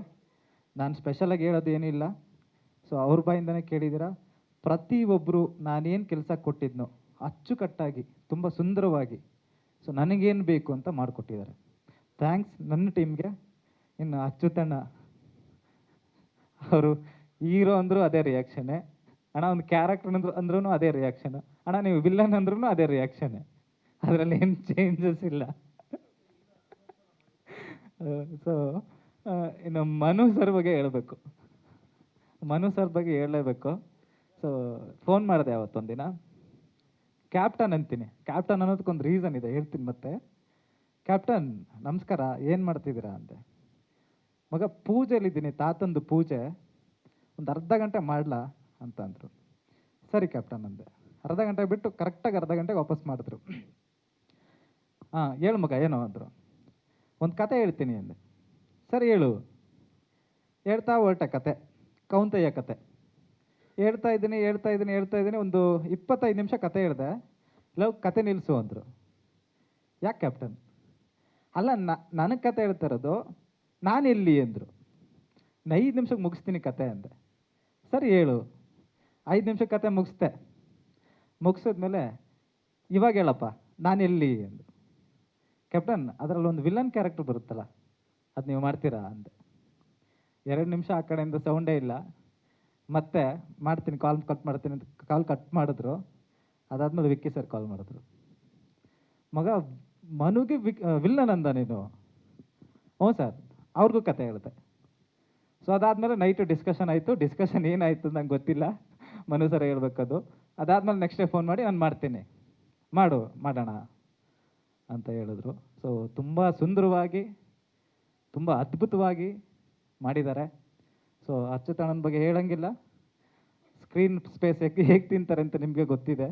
ನಾನು ಸ್ಪೆಷಲಾಗಿ ಹೇಳೋದು ಏನಿಲ್ಲ. ಸೊ ಅವ್ರ ಬಾಯಿಂದನೇ ಕೇಳಿದ್ದೀರಾ. ಪ್ರತಿಯೊಬ್ಬರು ನಾನೇನು ಕೆಲಸ ಕೊಟ್ಟಿದ್ನೋ ಅಚ್ಚುಕಟ್ಟಾಗಿ ತುಂಬ ಸುಂದರವಾಗಿ ಸೊ ನನಗೇನು ಬೇಕು ಅಂತ ಮಾಡಿಕೊಟ್ಟಿದ್ದಾರೆ. ಥ್ಯಾಂಕ್ಸ್ ನನ್ನ ಟೀಮ್ಗೆ. ಇನ್ನು ಅಚ್ಚುತಣ್ಣ ಅವರು ಹೀರೋ ಅಂದರೂ ಅದೇ ರಿಯಾಕ್ಷನ್ನೇ, ಅಣ್ಣ ಒಂದು ಕ್ಯಾರೆಕ್ಟರ್ ಅಂದ್ರೂ ಅದೇ ರಿಯಾಕ್ಷನು, ಅಣ್ಣ ನೀವು ವಿಲ್ಲನ್ ಅಂದ್ರೂ ಅದೇ ರಿಯಾಕ್ಷನ್ನೇ, ಅದರಲ್ಲಿ ಏನು ಚೇಂಜಸ್ ಇಲ್ಲ. ಸೊ ಇನ್ನು ಮನು ಸರ್ ಬಗ್ಗೆ ಹೇಳಬೇಕು. ಮನು ಸರ್ ಬಗ್ಗೆ ಹೇಳಲೇಬೇಕು. ಸೊ ಫೋನ್ ಮಾಡಿದೆ ಅವತ್ತೊಂದಿನ, ಕ್ಯಾಪ್ಟನ್ ಅಂತೀನಿ. ಕ್ಯಾಪ್ಟನ್ ಅನ್ನೋದಕ್ಕೊಂದು ರೀಸನ್ ಇದೆ, ಹೇಳ್ತೀನಿ ಮತ್ತೆ. ಕ್ಯಾಪ್ಟನ್ ನಮಸ್ಕಾರ, ಏನು ಮಾಡ್ತಿದ್ದೀರಾ ಅಂದೆ. ಮಗ ಪೂಜೆಯಲ್ಲಿದ್ದೀನಿ, ತಾತಂದು ಪೂಜೆ, ಒಂದು ಅರ್ಧ ಗಂಟೆ ಮಾಡಲಾ ಅಂತ ಅಂದರು. ಸರಿ ಕ್ಯಾಪ್ಟನ್ ಅಂದೆ. ಅರ್ಧ ಗಂಟೆ ಬಿಟ್ಟು ಕರೆಕ್ಟಾಗಿ ಅರ್ಧ ಗಂಟೆಗೆ ವಾಪಸ್ ಮಾಡಿದ್ರು. ಹಾಂ ಹೇಳು ಮಗ ಏನು ಅಂದರು. ಒಂದು ಕತೆ ಹೇಳ್ತೀನಿ ಅಂದೆ. ಸರಿ ಹೇಳು. ಹೇಳ್ತಾ ಹೊರಟೆ ಕತೆ, ಕೌಂತೆಯ ಕತೆ. ಹೇಳ್ತಾ ಇದ್ದೀನಿ ಒಂದು 25 ನಿಮಿಷ ಕತೆ ಹೇಳಿದೆ. ಲವ್ ಕತೆ ನಿಲ್ಲಿಸು ಅಂದರು. ಯಾಕೆ ಕ್ಯಾಪ್ಟನ್? ಅಲ್ಲ, ನನಗೆ ಕತೆ ಹೇಳ್ತಾ ಇರೋದು, ನಾನು ಎಲ್ಲಿ ಅಂದರು. 5 ನಿಮಿಷಕ್ಕೆ ಮುಗಿಸ್ತೀನಿ ಕತೆ ಅಂದೆ. ಸರಿ ಹೇಳು. 5 ನಿಮಿಷಕ್ಕೆ ಕತೆ ಮುಗಿಸಿದ್ಮೇಲೆ ಇವಾಗ ಹೇಳಪ್ಪ ನಾನು ಎಲ್ಲಿ ಅಂದರು. ಕ್ಯಾಪ್ಟನ್, ಅದರಲ್ಲಿ ಒಂದು ವಿಲನ್ ಕ್ಯಾರೆಕ್ಟರ್ ಬರುತ್ತಲ್ಲ, ಅದು ನೀವು ಮಾಡ್ತೀರಾ ಅಂದೆ. 2 ನಿಮಿಷ ಆ ಕಡೆಯಿಂದ ಸೌಂಡೇ ಇಲ್ಲ. ಮತ್ತೆ ಮಾಡ್ತೀನಿ, ಕಾಲ್ ಕಟ್ ಮಾಡ್ತೀನಿ ಅಂತ ಕಾಲ್ ಕಟ್ ಮಾಡಿದ್ರು. ಅದಾದ್ಮೇಲೆ ವಿಕ್ಕಿ ಸರ್ ಕಾಲ್ ಮಾಡಿದ್ರು. ಮಗ ಮನುಗೆ ವಿಲ್ಲನ್ ಅಂದ ನೀನು? ಹ್ಞೂ ಸರ್, ಅವ್ರಿಗೂ ಕತೆ ಹೇಳಿದೆ. ಸೊ ಅದಾದಮೇಲೆ ನೈಟು ಡಿಸ್ಕಷನ್ ಆಯಿತು. ಡಿಸ್ಕಷನ್ ಏನಾಯಿತು ನಂಗೆ ಗೊತ್ತಿಲ್ಲ, ಮನು ಸರ್ ಹೇಳ್ಬೇಕದು. ಅದಾದಮೇಲೆ ನೆಕ್ಸ್ಟ್ ಡೇ ಫೋನ್ ಮಾಡಿ ನಾನು ಮಾಡ್ತೀನಿ, ಮಾಡೋಣ ಅಂತ ಹೇಳಿದ್ರು. ಸೊ ತುಂಬ ಸುಂದರವಾಗಿ, ತುಂಬ ಅದ್ಭುತವಾಗಿ ಮಾಡಿದ್ದಾರೆ. ಸೊ ಅಚ್ಯುತಾನಂದ್ ಬಗ್ಗೆ ಹೇಳಂಗಿಲ್ಲ. ಸ್ಕ್ರೀನ್ ಸ್ಪೇಸ್ ಹೇಗೆ ತಿಂತಾರೆ ಅಂತ ನಿಮಗೆ ಗೊತ್ತಿದೆ.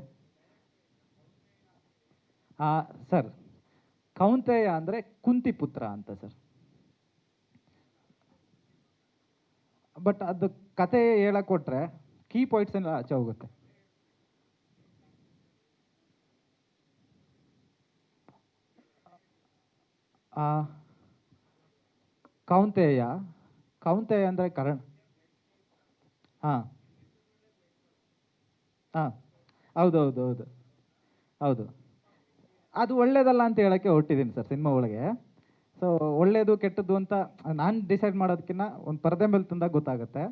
ಸರ್, ಕೌಂತೆಯ ಅಂದರೆ ಕುಂತಿ ಪುತ್ರ ಅಂತ ಸರ್. ಬಟ್ ಅದು ಕತೆ ಹೇಳಕ್ ಕೊಟ್ರೆ ಕೀ ಪಾಯಿಂಟ್ಸ್ ಎಲ್ಲ ಆಚೆ ಹೋಗುತ್ತೆ. ಕೌಂತೆಯ ಅಂದರೆ ಕರಣ್. ಹಾಂ, ಹೌದು. ಅದು ಒಳ್ಳೇದಲ್ಲ ಅಂತ ಹೇಳೋಕ್ಕೆ ಹೊರಟಿದ್ದೀನಿ ಸರ್ ಸಿನಿಮಾ ಒಳಗೆ. ಸೊ ಒಳ್ಳೇದು ಕೆಟ್ಟದ್ದು ಅಂತ ನಾನು ಡಿಸೈಡ್ ಮಾಡೋದಕ್ಕಿಂತ ಒಂದು ಪರದೆ ಮೇಲೆ ತಂದಾಗ ಗೊತ್ತಾಗುತ್ತೆ.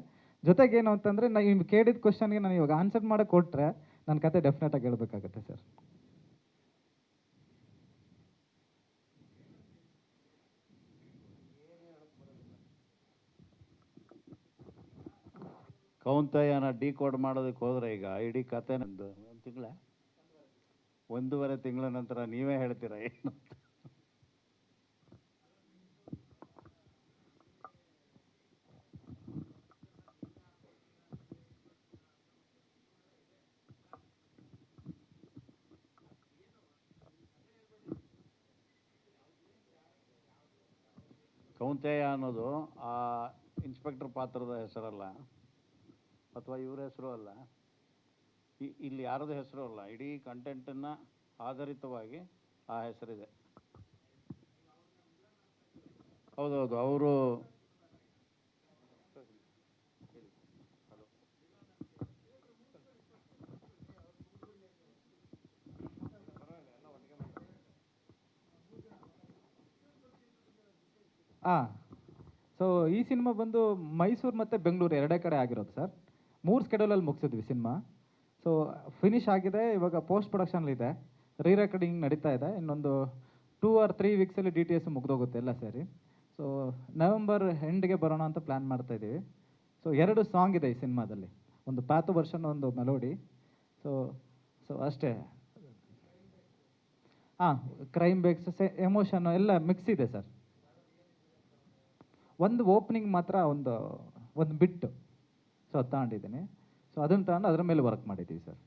ಜೊತೆಗೆ ಏನು ಅಂತಂದರೆ, ನೀವು ಕೇಳಿದ ಕ್ವಶನ್ಗೆ ನಾನು ಇವಾಗ ಆನ್ಸರ್ ಮಾಡೋಕ್ಕೆ ಕೊಟ್ಟರೆ ನನ್ನ ಕತೆ ಡೆಫಿನೆಟಾಗಿ ಹೇಳ್ಬೇಕಾಗತ್ತೆ ಸರ್. ಕೌಂತೆಯನ ಡಿಕೋಡ್ ಮಾಡೋದಕ್ಕೆ ಹೋದರೆ ಈಗ ಇಡೀ ಕತೆ ನಂದು 1.5 ತಿಂಗಳ ನಂತರ ನೀವೇ ಹೇಳ್ತೀರಾ ಏನು? ಕೌಂತೆಯ ಅನ್ನೋದು ಆ ಇನ್ಸ್ಪೆಕ್ಟರ್ ಪಾತ್ರದ ಹೆಸರಲ್ಲ, ಅಥವಾ ಇವ್ರ ಹೆಸರು ಅಲ್ಲ, ಇಲ್ಲಿ ಯಾರದು ಹೆಸರು ಅಲ್ಲ. ಇಡೀ ಕಂಟೆಂಟನ್ನು ಆಧಾರಿತವಾಗಿ ಆ ಹೆಸರಿದೆ. ಹೌದೌದು, ಅವರು ಸೊ ಈ ಸಿನಿಮಾ ಬಂದು ಮೈಸೂರು ಮತ್ತು ಬೆಂಗಳೂರು ಎರಡೇ ಕಡೆ ಆಗಿರೋದು ಸರ್. 3 ಸ್ಕೆಡ್ಯೂಲಲ್ಲಿ ಮುಗಿಸಿದ್ವಿ ಸಿನಿಮಾ. ಸೊ ಫಿನಿಶ್ ಆಗಿದೆ, ಇವಾಗ ಪೋಸ್ಟ್ ಪ್ರೊಡಕ್ಷನ್ಲಿದೆ, ರೆಕಾರ್ಡಿಂಗ್ ನಡೀತಾ ಇದೆ. ಇನ್ನೊಂದು 2 or 3 ವೀಕ್ಸಲ್ಲಿ DTS ಮುಗ್ದೋಗುತ್ತೆ ಎಲ್ಲ ಸೇರಿ. ಸೊ ನವೆಂಬರ್ ಎಂಡ್ಗೆ ಬರೋಣ ಅಂತ ಪ್ಲ್ಯಾನ್ ಮಾಡ್ತಾ ಇದ್ದೀವಿ. ಸೊ 2 ಸಾಂಗ್ ಇದೆ ಈ ಸಿನಿಮಾದಲ್ಲಿ, ಒಂದು ಪ್ಯಾಥೋ ವರ್ಷನ್, ಒಂದು ಮೆಲೋಡಿ. ಸೊ ಅಷ್ಟೇ. ಕ್ರೈಮ್ ಬೇಕ್ಸ್, ಎಮೋಷನ್ ಎಲ್ಲ ಮಿಕ್ಸ್ ಇದೆ ಸರ್. ಒಂದು ಓಪನಿಂಗ್ ಮಾತ್ರ ಒಂದು ಬಿಟ್ಟು ಸೊ ಅದು ತಗೊಂಡಿದ್ದೀನಿ. ಸೊ ಅದನ್ನು ತಗೊಂಡು ಅದರ ಮೇಲೆ ವರ್ಕ್ ಮಾಡಿದ್ದೀವಿ ಸರ್.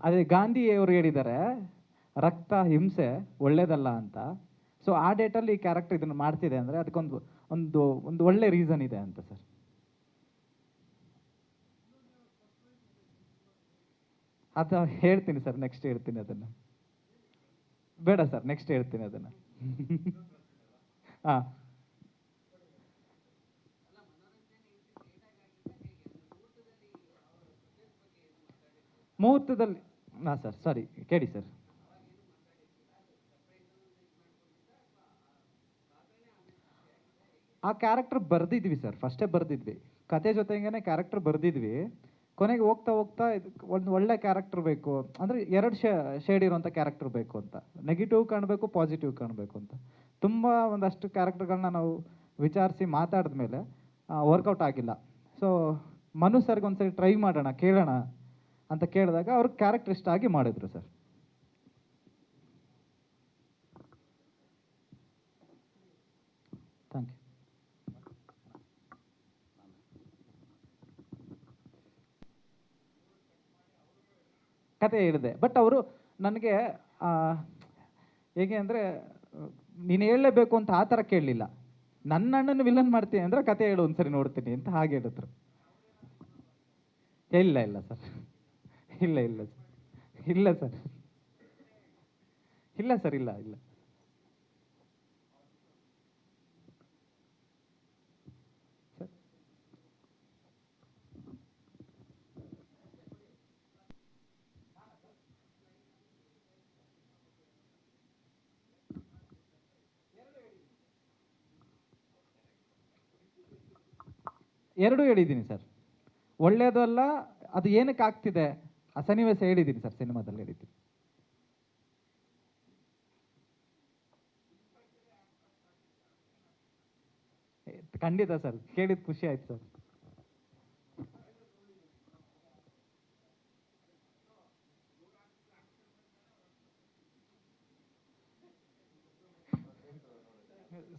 ಅದೇ ಗಾಂಧಿ ಅವರು ಹೇಳಿದ್ದಾರೆ ರಕ್ತ ಹಿಂಸೆ ಒಳ್ಳೇದಲ್ಲ ಅಂತ. ಸೊ ಆ ಡೇಟಲ್ಲಿ ಈ ಕ್ಯಾರೆಕ್ಟರ್ ಇದನ್ನು ಮಾಡ್ತಿದೆ ಅಂದರೆ ಅದಕ್ಕೊಂದು ಒಂದು ಒಂದು ಒಳ್ಳೆ ರೀಸನ್ ಇದೆ ಅಂತ ಸರ್. ಅದು ಹೇಳ್ತೀನಿ ಸರ್, ನೆಕ್ಸ್ಟ್ ಹೇಳ್ತೀನಿ ಅದನ್ನು. ಬೇಡ ಸರ್, ನೆಕ್ಸ್ಟ್ ಹೇಳ್ತೀನಿ ಅದನ್ನು. ಹಾಂ, ಮುಹೂರ್ತದಲ್ಲಿ ಸರ್, ಸಾರಿ ಕೇಳಿ ಸರ್. ಆ ಕ್ಯಾರೆಕ್ಟರ್ ಬರೆದಿದ್ವಿ ಸರ್, ಫಸ್ಟೇ ಬರೆದಿದ್ವಿ, ಕತೆ ಜೊತೆಗೇನೆ ಕ್ಯಾರೆಕ್ಟರ್ ಬರೆದಿದ್ವಿ. ಕೊನೆಗೆ ಹೋಗ್ತಾ ಒಂದು ಒಳ್ಳೆ ಕ್ಯಾರೆಕ್ಟರ್ ಬೇಕು ಅಂದರೆ 2 ಶೇಡ್ ಇರೋಂಥ ಕ್ಯಾರೆಕ್ಟರ್ ಬೇಕು ಅಂತ. ನೆಗೆಟಿವ್ ಕಾಣಬೇಕು, ಪಾಸಿಟಿವ್ ಕಾಣಬೇಕು ಅಂತ. ತುಂಬ ಒಂದಷ್ಟು ಕ್ಯಾರೆಕ್ಟರ್ಗಳನ್ನ ನಾವು ವಿಚಾರಿಸಿ ಮಾತಾಡಿದ ಮೇಲೆ ವರ್ಕೌಟ್ ಆಗಿಲ್ಲ. ಸೊ ಮನು ಸರ್ಗೆ ಒಂದ್ಸರಿ ಟ್ರೈ ಮಾಡೋಣ, ಕೇಳೋಣ ಅಂತ ಕೇಳಿದಾಗ ಅವ್ರಿಗೆ ಕ್ಯಾರೆಕ್ಟರ್ ಇಷ್ಟ ಆಗಿ ಮಾಡಿದ್ರು ಸರ್. Thank you. ಕತೆ ಹೇಳಿದೆ. ಬಟ್ ಅವರು ನನಗೆ ಹೇಗೆ ಅಂದರೆ ನೀನು ಹೇಳಲೇಬೇಕು ಅಂತ ಆ ಥರ ಕೇಳಲಿಲ್ಲ. ನನ್ನ ಅಣ್ಣನ ವಿಲನ್ ಮಾಡ್ತೀನಿ ಅಂದರೆ ಕತೆ ಹೇಳು ಒಂದ್ಸರಿ ನೋಡ್ತೀನಿ ಅಂತ ಹಾಗೆ ಹೇಳಿದ್ರು. ಇಲ್ಲ ಇಲ್ಲ ಸರ್, ಇಲ್ಲ ಇಲ್ಲ ಸರ್, ಇಲ್ಲ ಸರ್, ಇಲ್ಲ ಸರ್, ಇಲ್ಲ ಇಲ್ಲ. ಸರ್ ಎರಡೂ ಹೇಳಿದ್ದೀನಿ ಸರ್. ಒಳ್ಳೇದು ಅಲ್ಲ, ಅದು ಏನಕ್ಕೆ ಆಗ್ತಿದೆ ಆ ಸನ್ನಿವೇಶ ಹೇಳಿದ್ದೀನಿ ಸರ್, ಸಿನಿಮಾದಲ್ಲಿ ಹೇಳಿದ್ದೀನಿ. ಖಂಡಿತ ಸರ್, ಕೇಳಿದ ಖುಷಿ ಆಯ್ತು ಸರ್.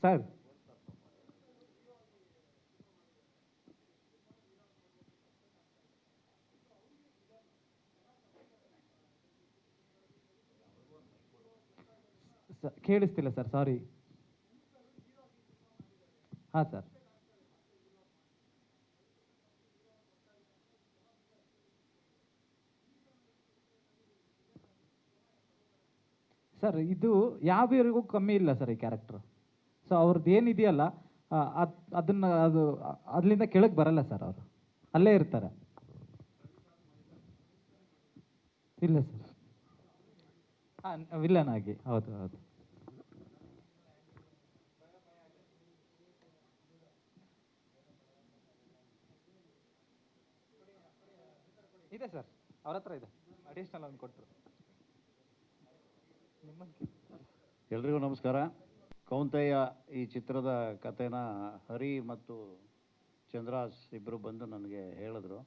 ಸರ್ ಕೇಳಿಸ್ತಿಲ್ಲ ಸರ್, ಸಾರಿ. ಹಾಂ ಸರ್. ಸರ್ ಇದು ಯಾವ ಹೀರೋಗೂ ಕಮ್ಮಿ ಇಲ್ಲ ಸರ್ ಈ ಕ್ಯಾರೆಕ್ಟರ್. ಸೊ ಅವ್ರದ್ದು ಏನಿದೆಯಲ್ಲ ಅದು ಅದ್ರಿಂದ ಕೆಳಗೆ ಬರಲ್ಲ ಸರ್, ಅವರು ಅಲ್ಲೇ ಇರ್ತಾರೆ. ಇಲ್ಲ ಸರ್, ಹಾಂ ವಿಲನ್ ಆಗಿ, ಹೌದು ಹೌದು. ಇದೆ ಸರ್, ಅವ್ರ ಹತ್ರ ಇದೆ, ಅಡಿಷ್ನಲ್ ಒಂದು ಕೊಟ್ಟರು. ಎಲ್ರಿಗೂ ನಮಸ್ಕಾರ. ಕೌಂತೆಯ ಈ ಚಿತ್ರದ ಕಥೆನ ಹರಿ ಮತ್ತು ಚಂದ್ರಾಸ್ ಇಬ್ಬರು ಬಂದು ನನಗೆ ಹೇಳಿದ್ರು.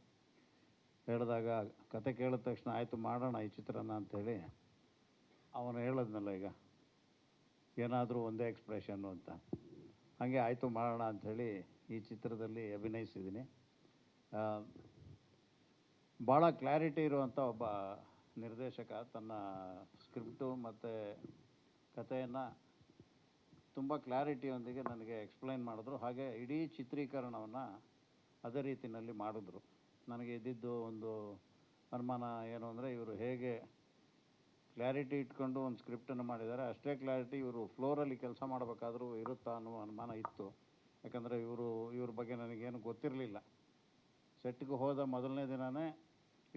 ಹೇಳಿದಾಗ ಕತೆ ಕೇಳಿದ ತಕ್ಷಣ ಆಯಿತು ಮಾಡೋಣ ಈ ಚಿತ್ರನ ಅಂಥೇಳಿ ಅವನು ಹೇಳಿದ್ನಲ್ಲ ಈಗ ಏನಾದರೂ ಒಂದೇ ಎಕ್ಸ್ಪ್ರೆಷನ್ನು ಅಂತ, ಹಾಗೆ ಆಯಿತು ಮಾಡೋಣ ಅಂಥೇಳಿ ಈ ಚಿತ್ರದಲ್ಲಿ ಅಭಿನಯಿಸಿದ್ದೀನಿ. ಭಾಳ ಕ್ಲಾರಿಟಿ ಇರುವಂಥ ಒಬ್ಬ ನಿರ್ದೇಶಕ ತನ್ನ ಸ್ಕ್ರಿಪ್ಟು ಮತ್ತು ಕಥೆಯನ್ನು ತುಂಬ ಕ್ಲಾರಿಟಿಯೊಂದಿಗೆ ನನಗೆ ಎಕ್ಸ್ಪ್ಲೈನ್ ಮಾಡಿದ್ರು. ಹಾಗೆ ಇಡೀ ಚಿತ್ರೀಕರಣವನ್ನು ಅದೇ ರೀತಿಯಲ್ಲಿ ಮಾಡಿದ್ರು. ನನಗೆ ಇದ್ದಿದ್ದು ಒಂದು ಅನುಮಾನ ಏನು ಅಂದರೆ, ಇವರು ಹೇಗೆ ಕ್ಲಾರಿಟಿ ಇಟ್ಕೊಂಡು ಒಂದು ಸ್ಕ್ರಿಪ್ಟನ್ನು ಮಾಡಿದ್ದಾರೆ, ಅಷ್ಟೇ ಕ್ಲಾರಿಟಿ ಇವರು ಫ್ಲೋರಲ್ಲಿ ಕೆಲಸ ಮಾಡಬೇಕಾದ್ರೂ ಇರುತ್ತಾ ಅನ್ನೋ ಅನುಮಾನ ಇತ್ತು. ಯಾಕಂದರೆ ಇವ್ರ ಬಗ್ಗೆ ನನಗೇನು ಗೊತ್ತಿರಲಿಲ್ಲ. ಸೆಟ್ಗೆ ಹೋದ ಮೊದಲನೇ ದಿನವೇ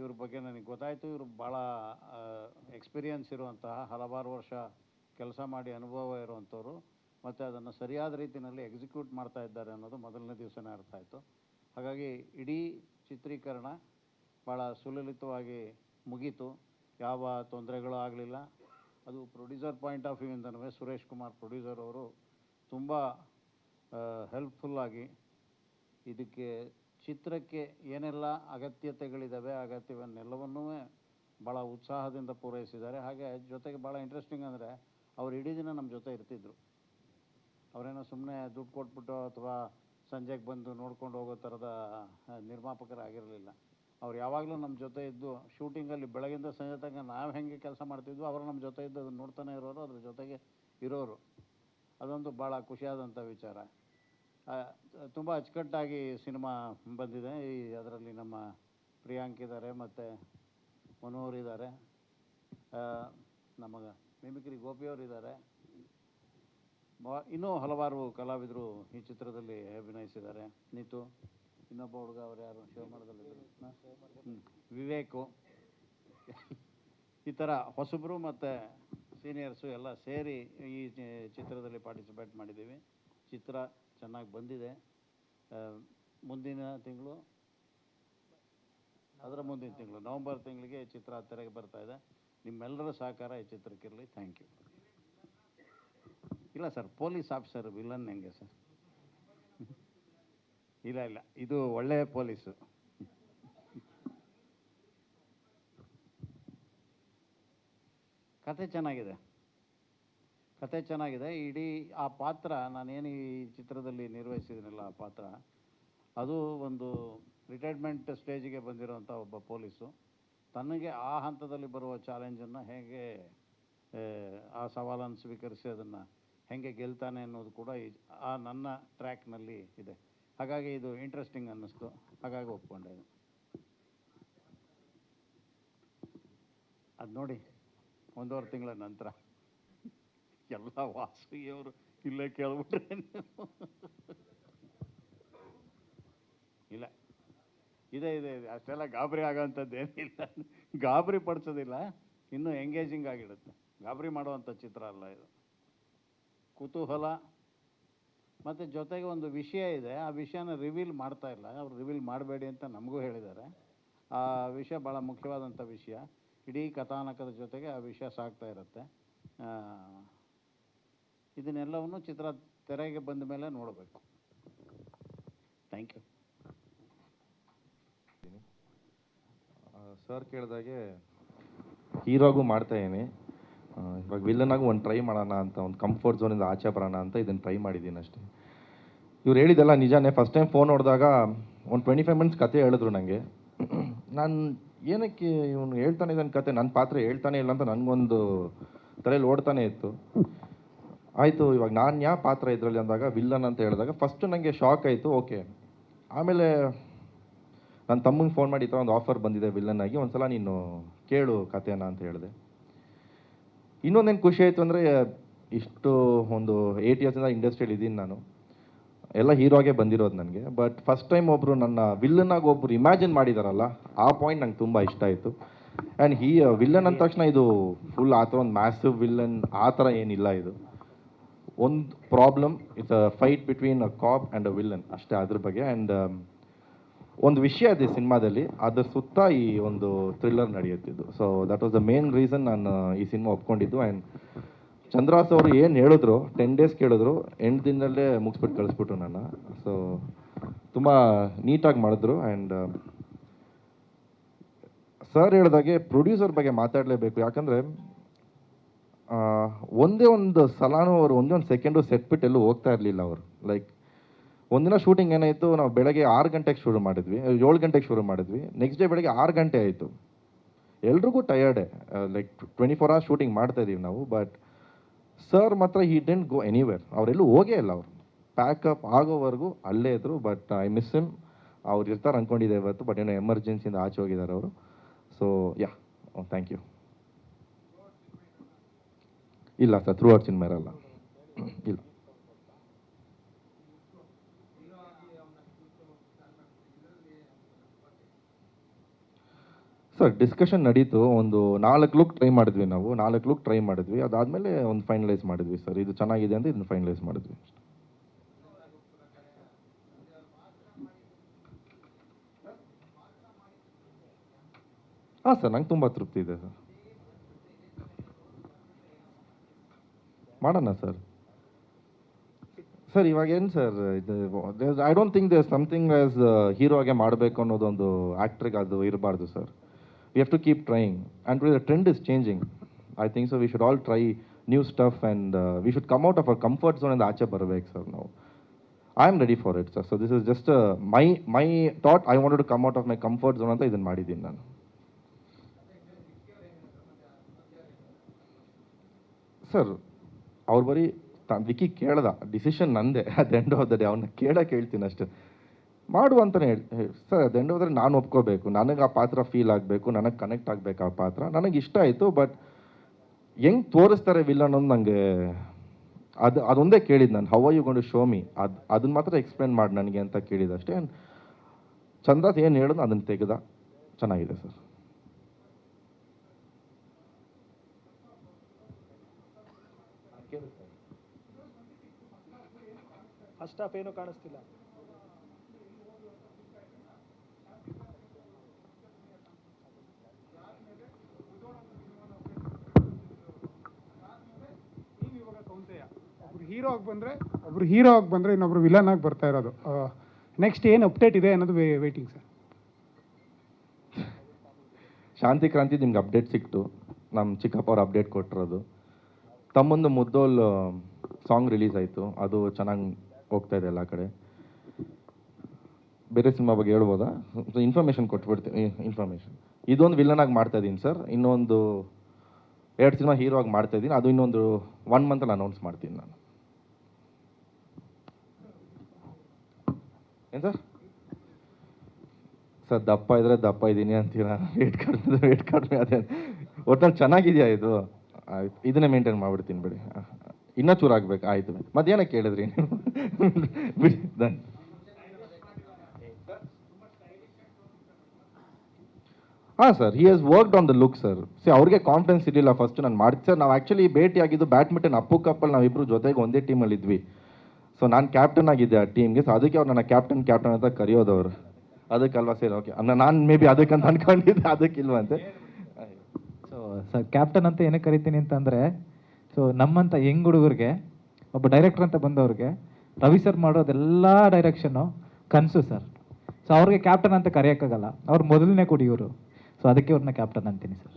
ಇವ್ರ ಬಗ್ಗೆ ನನಗೆ ಗೊತ್ತಾಯಿತು. ಇವರು ಭಾಳ ಎಕ್ಸ್ಪೀರಿಯನ್ಸ್ ಇರುವಂತಹ, ಹಲವಾರು ವರ್ಷ ಕೆಲಸ ಮಾಡಿ ಅನುಭವ ಇರುವಂಥವ್ರು, ಮತ್ತು ಅದನ್ನು ಸರಿಯಾದ ರೀತಿಯಲ್ಲಿ ಎಕ್ಸಿಕ್ಯೂಟ್ ಮಾಡ್ತಾ ಇದ್ದಾರೆ ಅನ್ನೋದು ಮೊದಲನೇ ದಿವಸನೇ ಅರ್ಥ ಆಯಿತು. ಹಾಗಾಗಿ ಇಡೀ ಚಿತ್ರೀಕರಣ ಭಾಳ ಸುಲಲಿತವಾಗಿ ಮುಗೀತು, ಯಾವ ತೊಂದರೆಗಳು ಆಗಲಿಲ್ಲ. ಅದು ಪ್ರೊಡ್ಯೂಸರ್ ಪಾಯಿಂಟ್ ಆಫ್ ವ್ಯೂಯಿಂದನೂ ಸುರೇಶ್ ಕುಮಾರ್ ಪ್ರೊಡ್ಯೂಸರ್ ಅವರು ತುಂಬ ಹೆಲ್ಪ್ಫುಲ್ಲಾಗಿ ಇದಕ್ಕೆ ಚಿತ್ರಕ್ಕೆ ಏನೆಲ್ಲ ಅಗತ್ಯತೆಗಳಿದ್ದಾವೆ ಅಗತ್ಯವನ್ನೆಲ್ಲವನ್ನೂ ಭಾಳ ಉತ್ಸಾಹದಿಂದ ಪೂರೈಸಿದ್ದಾರೆ. ಹಾಗೆ ಜೊತೆಗೆ ಭಾಳ ಇಂಟ್ರೆಸ್ಟಿಂಗ್ ಅಂದರೆ, ಅವ್ರು ಇಡೀ ದಿನ ನಮ್ಮ ಜೊತೆ ಇರ್ತಿದ್ರು. ಅವರೇನೋ ಸುಮ್ಮನೆ ದುಡ್ಡು ಕೊಟ್ಬಿಟ್ಟು ಅಥವಾ ಸಂಜೆಗೆ ಬಂದು ನೋಡ್ಕೊಂಡು ಹೋಗೋ ಥರದ ನಿರ್ಮಾಪಕರಾಗಿರಲಿಲ್ಲ. ಅವ್ರು ಯಾವಾಗಲೂ ನಮ್ಮ ಜೊತೆ ಇದ್ದು ಶೂಟಿಂಗಲ್ಲಿ ಬೆಳಗಿಂದ ಸಂಜೆ ತನಕ ನಾವು ಹೆಂಗೆ ಕೆಲಸ ಮಾಡ್ತಿದ್ವು ಅವರು ನಮ್ಮ ಜೊತೆ ಇದ್ದು ಅದನ್ನು ನೋಡ್ತಾನೆ ಇರೋರು, ಅದ್ರ ಜೊತೆಗೆ ಇರೋರು. ಅದೊಂದು ಭಾಳ ಖುಷಿಯಾದಂಥ ವಿಚಾರ. ತುಂಬ ಅಚ್ಚುಕಟ್ಟಾಗಿ ಸಿನಿಮಾ ಬಂದಿದೆ. ಅದರಲ್ಲಿ ನಮ್ಮ ಪ್ರಿಯಾಂಕ್ ಇದ್ದಾರೆ, ಮತ್ತು ಮನೋಹರ್ ಇದ್ದಾರೆ, ನಮ್ಮ ಮಿಮಿಕ್ರಿ ಗೋಪಿಯವರು ಇದ್ದಾರೆ, ಇನ್ನೂ ಹಲವಾರು ಕಲಾವಿದರು ಈ ಚಿತ್ರದಲ್ಲಿ ಅಭಿನಯಿಸಿದ್ದಾರೆ. ನೀತು, ಇನ್ನೊಬ್ಬ ಹುಡುಗ ಅವ್ರು ಯಾರು ಶಿವಮೊಗ್ಗದಲ್ಲಿದ್ದರು, ವಿವೇಕು, ಈ ಥರ ಹೊಸಬರು ಮತ್ತು ಸೀನಿಯರ್ಸು ಎಲ್ಲ ಸೇರಿ ಈ ಚಿತ್ರದಲ್ಲಿ ಪಾರ್ಟಿಸಿಪೇಟ್ ಮಾಡಿದ್ದೀವಿ. ಚಿತ್ರ ಚೆನ್ನಾಗಿ ಬಂದಿದೆ. ಮುಂದಿನ ತಿಂಗಳು, ಅದರ ಮುಂದಿನ ತಿಂಗಳು ನವಂಬರ್ ತಿಂಗಳಿಗೆ ಚಿತ್ರ ತೆರೆಗೆ ಬರ್ತಾ ಇದೆ. ನಿಮ್ಮೆಲ್ಲರ ಸಹಕಾರ ಈ ಚಿತ್ರಕ್ಕಿರಲಿ. Thank you. ಇಲ್ಲ ಸರ್, ಪೊಲೀಸ್ ಆಫೀಸರ್ ವಿಲನ್ ಹೆಂಗೆ ಸರ್? ಇಲ್ಲ ಇಲ್ಲ, ಇದು ಒಳ್ಳೆಯ ಪೊಲೀಸು. ಕತೆ ಚೆನ್ನಾಗಿದೆ, ಕತೆ ಚೆನ್ನಾಗಿದೆ. ಇಡೀ ಆ ಪಾತ್ರ, ನಾನೇನು ಈ ಚಿತ್ರದಲ್ಲಿ ನಿರ್ವಹಿಸಿದ್ದೀನಲ್ಲ ಆ ಪಾತ್ರ, ಅದು ಒಂದು ರಿಟೈರ್ಮೆಂಟ್ ಸ್ಟೇಜಿಗೆ ಬಂದಿರೋಂಥ ಒಬ್ಬ ಪೊಲೀಸು. ತನಗೆ ಆ ಹಂತದಲ್ಲಿ ಬರುವ ಚಾಲೆಂಜನ್ನು ಹೇಗೆ ಆ ಸವಾಲನ್ನು ಸ್ವೀಕರಿಸಿ ಅದನ್ನು ಹೇಗೆ ಗೆಲ್ತಾನೆ ಅನ್ನೋದು ಕೂಡ ಆ ನನ್ನ ಟ್ರ್ಯಾಕ್ನಲ್ಲಿ ಇದೆ. ಹಾಗಾಗಿ ಇದು ಇಂಟ್ರೆಸ್ಟಿಂಗ್ ಅನ್ನಿಸ್ತು, ಹಾಗಾಗಿ ಒಪ್ಕೊಂಡೆ. ಅದು ನೋಡಿ 1.5 ತಿಂಗಳ ನಂತರ ಎಲ್ಲ ವಾಸುಗಿಯವರು ಇಲ್ಲೇ ಕೇಳ್ಬಿಟ್ರೆ ಇಲ್ಲ, ಇದೆ ಇದೆ ಇದೆ, ಅಷ್ಟೆಲ್ಲ ಗಾಬರಿ ಆಗೋವಂಥದ್ದು ಏನಿಲ್ಲ, ಗಾಬರಿ ಪಡಿಸೋದಿಲ್ಲ, ಇನ್ನೂ ಎಂಗೇಜಿಂಗ್ ಆಗಿಡುತ್ತೆ. ಗಾಬರಿ ಮಾಡುವಂಥ ಚಿತ್ರ ಅಲ್ಲ ಇದು. ಕುತೂಹಲ ಮತ್ತು ಜೊತೆಗೆ ಒಂದು ವಿಷಯ ಇದೆ, ಆ ವಿಷಯನ ರಿವೀಲ್ ಮಾಡ್ತಾ ಇಲ್ಲ, ಅವ್ರು ರಿವೀಲ್ ಮಾಡಬೇಡಿ ಅಂತ ನಮಗೂ ಹೇಳಿದ್ದಾರೆ. ಆ ವಿಷಯ ಭಾಳ ಮುಖ್ಯವಾದಂಥ ವಿಷಯ. ಇಡೀ ಕಥಾನಕದ ಜೊತೆಗೆ ಆ ವಿಷಯ ಸಾಗ್ತಾ ಇರುತ್ತೆ. ಇದನ್ನೆಲ್ಲವನ್ನು ಚಿತ್ರ ತೆರೆಗೆ ಬಂದ ಮೇಲೆ ನೋಡಬೇಕು. Thank you. ಸರ್ ಕೇಳಿದಾಗೆ ಹೀರೋಗೂ ಮಾಡ್ತಾಯಿದ್ದೀನಿ, ಇವಾಗ ವಿಲ್ಲನಾಗೂ ಒಂದು ಟ್ರೈ ಮಾಡೋಣ ಅಂತ, ಒಂದು ಕಂಫರ್ಟ್ ಝೋನಿಂದ ಆಚೆ ಬರೋಣ ಅಂತ ಇದನ್ನು ಟ್ರೈ ಮಾಡಿದ್ದೀನಿ ಅಷ್ಟೇ. ಇವ್ರು ಹೇಳಿದ್ದೆಲ್ಲ ನಿಜಾನೇ. ಫಸ್ಟ್ ಟೈಮ್ ಫೋನ್ ನೋಡಿದಾಗ ಒಂದು 25 ಮಿನಿಟ್ಸ್ ಕತೆ ಹೇಳಿದ್ರು ನನಗೆ. ನಾನು ಏನಕ್ಕೆ ಇವನು ಹೇಳ್ತಾನೆ ಇದನ್ನು ಕತೆ, ನನ್ನ ಪಾತ್ರ ಹೇಳ್ತಾನೆ ಇಲ್ಲ ಅಂತ ನನಗೊಂದು ತಲೆಯಲ್ಲಿ ಓಡ್ತಾನೆ ಇತ್ತು. ಆಯಿತು, ಇವಾಗ ನಾನು ಯಾವ ಪಾತ್ರ ಇದರಲ್ಲಿ ಅಂದಾಗ ವಿಲ್ಲನ್ ಅಂತ ಹೇಳಿದಾಗ ಫಸ್ಟು ನನಗೆ ಶಾಕ್ ಆಯಿತು. ಓಕೆ, ಆಮೇಲೆ ನನ್ನ ತಮ್ಮಂಗೆ ಫೋನ್ ಮಾಡಿ ಈ ಥರ ಒಂದು ಆಫರ್ ಬಂದಿದೆ ವಿಲ್ಲನ್ ಆಗಿ, ಒಂದು ಸಲ ನೀನು ಕೇಳು ಕಥೆನ ಅಂತ ಹೇಳಿದೆ. ಇನ್ನೊಂದೇನು ಖುಷಿ ಆಯಿತು ಅಂದರೆ, ಇಷ್ಟು ಒಂದು 8 ಇಯರ್ಸಿಂದ ಇಂಡಸ್ಟ್ರಿಯಲ್ಲಿ ಇದ್ದೀನಿ ನಾನು, ಎಲ್ಲ ಹೀರೋಗೆ ಬಂದಿರೋದು ನನಗೆ. ಬಟ್ ಫಸ್ಟ್ ಟೈಮ್ ಒಬ್ಬರು ನನ್ನ ವಿಲ್ಲನ್ನಾಗಿ ಒಬ್ಬರು ಇಮ್ಯಾಜಿನ್ ಮಾಡಿದಾರಲ್ಲ, ಆ ಪಾಯಿಂಟ್ ನಂಗೆ ತುಂಬ ಇಷ್ಟ ಆಯಿತು. ಆ್ಯಂಡ್ ವಿಲ್ಲನ್ ಅಂದ ತಕ್ಷಣ ಇದು ಫುಲ್ ಆ ಥರ ಒಂದು ಮ್ಯಾಸಿವ್ ವಿಲ್ಲನ್ ಆ ಥರ ಏನಿಲ್ಲ. ಇದು ಒಂದು problem, it's a fight between a cop and a villain ಅಷ್ಟೇ, ಅದ್ರ ಬಗ್ಗೆ. ಆ್ಯಂಡ್ ಒಂದು ವಿಷಯ ಇದೆ ಸಿನಿಮಾದಲ್ಲಿ, ಅದ್ರ ಸುತ್ತ ಈ ಒಂದು ಥ್ರಿಲ್ಲರ್ ನಡೆಯುತ್ತಿದ್ದು. So that was the main reason ನಾನು ಈ ಸಿನಿಮಾ ಒಪ್ಕೊಂಡಿದ್ದು. ಆ್ಯಂಡ್ ಚಂದ್ರಾಸ್ ಅವರು ಏನು ಹೇಳಿದ್ರು, 10 ಡೇಸ್ ಕೇಳಿದ್ರು, 8 ದಿನದಲ್ಲೇ ಮುಗಿಸ್ಬಿಟ್ಟು ಕಳಿಸ್ಬಿಟ್ರು ನನ್ನ. ಸೊ ತುಂಬ ನೀಟಾಗಿ ಮಾಡಿದ್ರು. ಆ್ಯಂಡ್ ಸರ್ ಹೇಳಿದಾಗೆ ಪ್ರೊಡ್ಯೂಸರ್ ಬಗ್ಗೆ ಮಾತಾಡಲೇಬೇಕು. ಯಾಕಂದರೆ ಒಂದೇ ಒಂದು ಸಲನೂ ಅವರು ಒಂದೇ ಒಂದು ಸೆಕೆಂಡು ಸೆಟ್ಬಿಟ್ಟು ಎಲ್ಲೂ ಹೋಗ್ತಾ ಇರಲಿಲ್ಲ ಅವರು. ಲೈಕ್ ಒಂದಿನ ಶೂಟಿಂಗ್ ಏನಾಯಿತು, ನಾವು ಬೆಳಗ್ಗೆ 6 ಗಂಟೆಗೆ ಶುರು ಮಾಡಿದ್ವಿ, 7 ಗಂಟೆಗೆ ಶುರು ಮಾಡಿದ್ವಿ. ನೆಕ್ಸ್ಟ್ ಡೇ ಬೆಳಗ್ಗೆ 6 ಗಂಟೆ ಆಯಿತು. ಎಲ್ರಿಗೂ ಟಯರ್ಡೆ, ಲೈಕ್ 24 hours ಶೂಟಿಂಗ್ ಮಾಡ್ತಾ ಇದ್ದೀವಿ ನಾವು. ಬಟ್ ಸರ್ ಮಾತ್ರ ಹಿ ಡಿಡ್ಂಟ್ ಗೋ ಎನಿವೇರ್, ಅವರೆಲ್ಲೂ ಹೋಗೇ ಇಲ್ಲ. ಅವರು ಪ್ಯಾಕಪ್ ಆಗೋವರೆಗೂ ಅಲ್ಲೇ ಇದ್ದರು. But I miss him. ಅವ್ರು ಇರ್ತಾರೆ ಅಂದ್ಕೊಂಡಿದ್ದೆ ಇವತ್ತು, ಬಟ್ ಏನೋ ಎಮರ್ಜೆನ್ಸಿಯಿಂದ ಆಚೆ ಹೋಗಿದ್ದಾರೆ ಅವರು. So yeah, thank you. ಇಲ್ಲ ಸರ್, ಥ್ರೂ ಔಟ್ ಸಿನಿಮಾ ಇರಲ್ಲ, ಇಲ್ಲ. ಸರ್ ಡಿಸ್ಕಷನ್ ನಡೀತು. ಒಂದು 4 ಲುಕ್ ಟ್ರೈ ಮಾಡಿದ್ವಿ ನಾವು, 4 ಲುಕ್ ಟ್ರೈ ಮಾಡಿದ್ವಿ. ಅದಾದಮೇಲೆ ಒಂದು ಫೈನಲೈಸ್ ಮಾಡಿದ್ವಿ ಸರ್, ಇದು ಚೆನ್ನಾಗಿದೆ ಅಂತ ಇದನ್ನು ಫೈನಲೈಸ್ ಮಾಡಿದ್ವಿ. ಹಾಂ ಸರ್, ನಂಗೆ ತುಂಬ ತೃಪ್ತಿ ಇದೆ ಸರ್. ಮಾಡೋಣ ಸರ್. ಸರ್ ಇವಾಗ ಏನು ಸರ್, ಇದು I don't think there something as ಹೀರೋಗೆ ಮಾಡಬೇಕು ಅನ್ನೋದೊಂದು ಆ್ಯಕ್ಟ್ರಿಗೆ ಅದು ಇರಬಾರ್ದು sir. We have to keep trying, and the trend is changing. I think so we should all try new stuff, and we should come out of our comfort zone and aache barabek sir. Now I am ready for it sir. So this is just my thought. I wanted to come out of my comfort zone anta idan madidini nanu. Sir ಅವ್ರು ಬರೀ wiki ಕೇಳ್ದ, decision ನಂದೆ. At end of the day ಅವನ್ನ ಕೇಳಕ್ಕೆ ಹೇಳ್ತೀನಿ ಅಷ್ಟೇ, ಮಾಡು ಅಂತಲೇ ಹೇಳಿ ಸರ್. ಅದು ಎಂಡ್ ಹೋದರೆ ನಾನು ಒಪ್ಕೋಬೇಕು, ನನಗೆ ಆ ಪಾತ್ರ ಫೀಲ್ ಆಗಬೇಕು, ನನಗೆ ಕನೆಕ್ಟ್ ಆಗಬೇಕು ಆ ಪಾತ್ರ. ನನಗೆ ಇಷ್ಟ ಆಯಿತು. ಬಟ್ ಹೆಂಗೆ ತೋರಿಸ್ತಾರೆ ವಿಲ್ಲನ್ ಅನ್ನೋದು ನನಗೆ ಅದೊಂದೇ ಕೇಳಿದ್ದು ನಾನು. How are you going to show me, ಅದನ್ನ ಮಾತ್ರ ಎಕ್ಸ್ಪ್ಲೇನ್ ಮಾಡಿ ನನಗೆ ಅಂತ ಕೇಳಿದಷ್ಟೇ. ಚಂದ್ರಾಸ್ ಏನು ಹೇಳಿದ್ರು ಅದನ್ನು ತೆಗೆದ, ಚೆನ್ನಾಗಿದೆ ಸರ್. ಫಸ್ಟ್ ಹಾಫ್ ಏನೂ ಕಾಣಿಸ್ತಿಲ್ಲ. ಒಬ್ರು ಹೀರೋ ಆಗಿ ಬಂದರೆ ಇನ್ನೊಬ್ರು ವಿಲನ್ ಆಗಿ ಬರ್ತಾ ಇರೋದು. ನೆಕ್ಸ್ಟ್ ಏನು ಅಪ್ಡೇಟ್ ಇದೆ ಅನ್ನೋದು ವೇಟಿಂಗ್ ಸರ್. ಶಾಂತಿ ಕ್ರಾಂತಿ ನಿಮ್ಗೆ ಅಪ್ಡೇಟ್ ಸಿಕ್ತು, ನಮ್ಮ ಚಿಕ್ಕಪ್ಪ ಅವ್ರು ಅಪ್ಡೇಟ್ ಕೊಟ್ಟಿರೋದು. ತಮ್ಮೊಂದು ಮುದ್ದೋಲ್ ಸಾಂಗ್ ರಿಲೀಸ್ ಆಯಿತು, ಅದು ಚೆನ್ನಾಗಿ ಹೋಗ್ತಾ ಇದೆ ಎಲ್ಲ ಕಡೆ. ಬೇರೆ ಸಿನಿಮಾ ಬಗ್ಗೆ ಹೇಳ್ಬೋದಾ? ಇನ್ಫಾರ್ಮೇಷನ್ ಕೊಟ್ಬಿಡ್ತೀನಿ. ಇದೊಂದು ವಿಲನ್ ಆಗಿ ಮಾಡ್ತಾ ಇದ್ದೀನಿ ಸರ್. ಇನ್ನೊಂದು 2 ಸಿನಿಮಾ ಹೀರೋ ಆಗಿ ಮಾಡ್ತಾ ಇದ್ದೀನಿ. ಅದು ಇನ್ನೊಂದು 1 ಮಂತಲ್ಲಿ ಅನೌನ್ಸ್ ಮಾಡ್ತೀನಿ ನಾನು. ಏನು ಸರ್? ಸರ್ ದಪ್ಪ ಇದ್ರೆ ದಪ್ಪ ಇದ್ದೀನಿ ಅಂತೀರಾ, ವೇಟ್ ಕಡಿಮೆ ಅದೇ ಒಟ್ನಲ್ಲಿ ಚೆನ್ನಾಗಿದೆಯಾ ಇದು? ಆಯ್ತು, ಇದನ್ನೇ ಮೇಂಟೈನ್ ಮಾಡ್ಬಿಡ್ತೀನಿ ಬಿಡಿ. ಇನ್ನೂ ಚೂರು ಆಗ್ಬೇಕು, ಆಯಿತು. ಮತ್ತೇನಕ್ಕೆ ಕೇಳಿದ್ರಿ ನೀವು? ಬಿಡಿ ದನ್. ಹಾಂ sir, he has worked on the look sir. ಅವ್ರಿಗೆ ಕಾನ್ಫಿಡೆನ್ಸ್ ಇರಲಿಲ್ಲ ಫಸ್ಟ್ ನಾನು ಮಾಡಿದ್ದು ಸರ್. ನಾವು ಆ್ಯಕ್ಚುಲಿ ಭೇಟಿಯಾಗಿದ್ದು ಬ್ಯಾಡ್ಮಿಂಟನ್ ಅಪ್ಪು ಕಪ್ಪಲ್ಲಿ ನಾವಿಬ್ಬರು ಜೊತೆಗೆ ಒಂದೇ ಟೀಮಲ್ಲಿ ಇದ್ವಿ. ಸೊ ನಾನು ಕ್ಯಾಪ್ಟನ್ ಆಗಿದ್ದೆ ಆ ಟೀಮ್ಗೆ. ಸೊ ಅದಕ್ಕೆ ಅವ್ರು ನನ್ನ ಕ್ಯಾಪ್ಟನ್ ಅಂತ ಕರೆಯೋದವ್ರು. ಅದಕ್ಕಲ್ವಾ ಸರ್? ಓಕೆ, ನಾನು ಮೇ ಬಿ ಅದಕ್ಕಂತ ಅನ್ಕೊಂಡಿದ್ದೆ, ಅದಕ್ಕಿಲ್ವಂತೆ. ಸೊ ಸರ್, ಕ್ಯಾಪ್ಟನ್ ಅಂತ ಏನಕ್ಕೆ ಕರಿತೀನಿ ಅಂತಂದರೆ, ಸೊ ನಮ್ಮಂಥ ಯಂಗ್ ಹುಡುಗರಿಗೆ, ಒಬ್ಬ ಡೈರೆಕ್ಟರ್ ಅಂತ ಬಂದವ್ರಿಗೆ ರವಿ ಸರ್ ಮಾಡೋದೆಲ್ಲ ಡೈರೆಕ್ಷನ್ನು ಕನಸು ಸರ್. ಸೊ ಅವ್ರಿಗೆ ಕ್ಯಾಪ್ಟನ್ ಅಂತ ಕರೆಯೋಕ್ಕಾಗಲ್ಲ, ಅವ್ರು ಮೊದಲನೇ ಕುಡಿಯೋರು. ಸೊ ಅದಕ್ಕೆ ಅವ್ರನ್ನ ಕ್ಯಾಪ್ಟನ್ ಅಂತೀನಿ ಸರ್.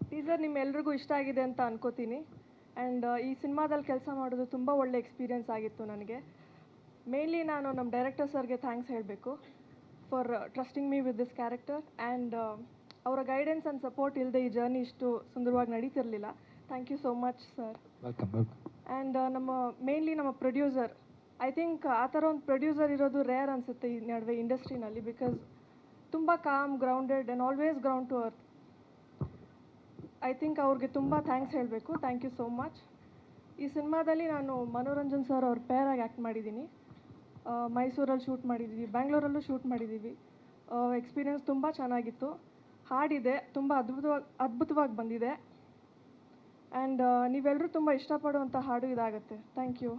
ಟೀಸರ್ ನಿಮ್ಮೆಲ್ರಿಗೂ ಇಷ್ಟ ಆಗಿದೆ ಅಂತ ಅನ್ಕೋತೀನಿ. ಆ್ಯಂಡ್ ಈ ಸಿನಿಮಾದಲ್ಲಿ ಕೆಲಸ ಮಾಡೋದು ತುಂಬ ಒಳ್ಳೆ ಎಕ್ಸ್ಪೀರಿಯನ್ಸ್ ಆಗಿತ್ತು ನನಗೆ. ಮೇನ್ಲಿ ನಾನು ನಮ್ಮ ಡೈರೆಕ್ಟರ್ ಸರ್ಗೆ ಥ್ಯಾಂಕ್ಸ್ ಹೇಳಬೇಕು for trusting me with this character. And ಅವರ ಗೈಡೆನ್ಸ್ ಆ್ಯಂಡ್ ಸಪೋರ್ಟ್ ಇಲ್ಲದೆ ಈ ಜರ್ನಿ ಇಷ್ಟು ಸುಂದರವಾಗಿ ನಡೀತಿರಲಿಲ್ಲ. Thank you so much sir. Welcome. And mainly ನಮ್ಮ ಪ್ರೊಡ್ಯೂಸರ್, ಐ ಥಿಂಕ್ ಆ ಥರ ಒಂದು ಪ್ರೊಡ್ಯೂಸರ್ ಇರೋದು ರೇರ್ ಅನಿಸುತ್ತೆ ಈ ನಡುವೆ ಇಂಡಸ್ಟ್ರಿನಲ್ಲಿ. ಬಿಕಾಸ್ ತುಂಬ calm, grounded and always ground to earth. I think ಅವ್ರಿಗೆ ತುಂಬ ಥ್ಯಾಂಕ್ಸ್ ಹೇಳಬೇಕು. Thank you so much. ಈ ಸಿನಿಮಾದಲ್ಲಿ ನಾನು ಮನೋರಂಜನ್ ಸರ್ ಅವ್ರ ಪೇರಾಗಿ ಆ್ಯಕ್ಟ್ ಮಾಡಿದ್ದೀನಿ. ಮೈಸೂರಲ್ಲಿ ಶೂಟ್ ಮಾಡಿದ್ದೀವಿ, ಬ್ಯಾಂಗ್ಳೂರಲ್ಲೂ ಶೂಟ್ ಮಾಡಿದ್ದೀವಿ. ಎಕ್ಸ್ಪೀರಿಯನ್ಸ್ ತುಂಬ ಚೆನ್ನಾಗಿತ್ತು. ಹಾಡಿದೆ, ತುಂಬ ಅದ್ಭುತವಾಗಿ ಬಂದಿದೆ. ಆ್ಯಂಡ್ ನೀವೆಲ್ಲರೂ ತುಂಬ ಇಷ್ಟಪಡುವಂಥ ಹಾಡು ಇದಾಗುತ್ತೆ. Thank you.